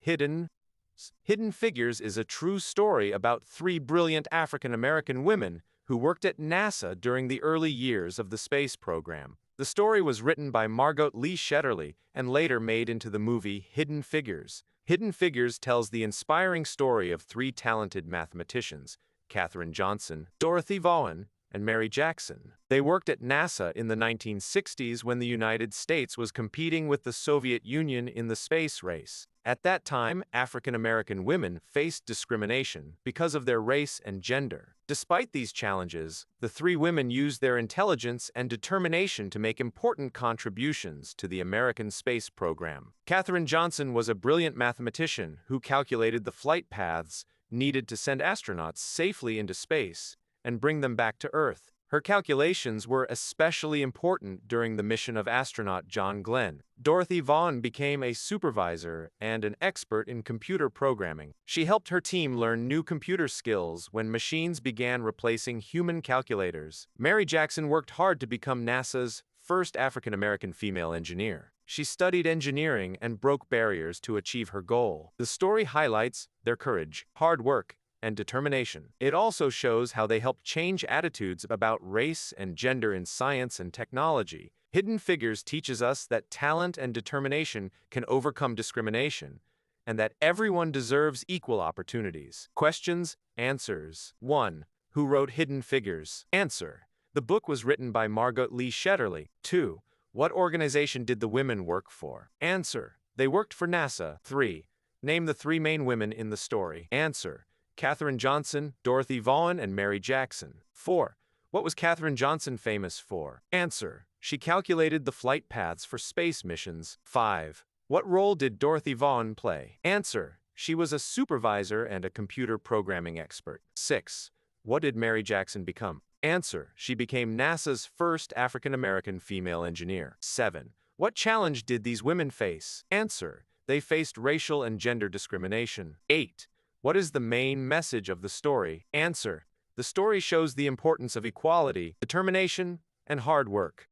Hidden Figures is a true story about three brilliant African American women who worked at NASA during the early years of the space program. The story was written by Margot Lee Shetterly and later made into the movie Hidden Figures. Hidden Figures tells the inspiring story of three talented mathematicians, Katherine Johnson, Dorothy Vaughan, and Mary Jackson. They worked at NASA in the 1960s when the United States was competing with the Soviet Union in the space race. At that time, African American women faced discrimination because of their race and gender. Despite these challenges, the three women used their intelligence and determination to make important contributions to the American space program. Katherine Johnson was a brilliant mathematician who calculated the flight paths needed to send astronauts safely into space and bring them back to Earth. Her calculations were especially important during the mission of astronaut John Glenn. Dorothy Vaughan became a supervisor and an expert in computer programming. She helped her team learn new computer skills when machines began replacing human calculators. Mary Jackson worked hard to become NASA's first African American female engineer. She studied engineering and broke barriers to achieve her goal. The story highlights their courage, hard work, and determination. It also shows how they helped change attitudes about race and gender in science and technology. Hidden Figures teaches us that talent and determination can overcome discrimination, and that everyone deserves equal opportunities. Questions, answers. 1. Who wrote Hidden Figures? Answer. The book was written by Margot Lee Shetterly. 2. What organization did the women work for? Answer. They worked for NASA. 3. Name the three main women in the story. Answer. Katherine Johnson, Dorothy Vaughan, and Mary Jackson. 4. What was Katherine Johnson famous for? Answer. She calculated the flight paths for space missions. 5. What role did Dorothy Vaughan play? Answer. She was a supervisor and a computer programming expert. 6. What did Mary Jackson become? Answer. She became NASA's first African American female engineer. 7. What challenge did these women face? Answer. They faced racial and gender discrimination. 8. What is the main message of the story? Answer. The story shows the importance of equality, determination, and hard work.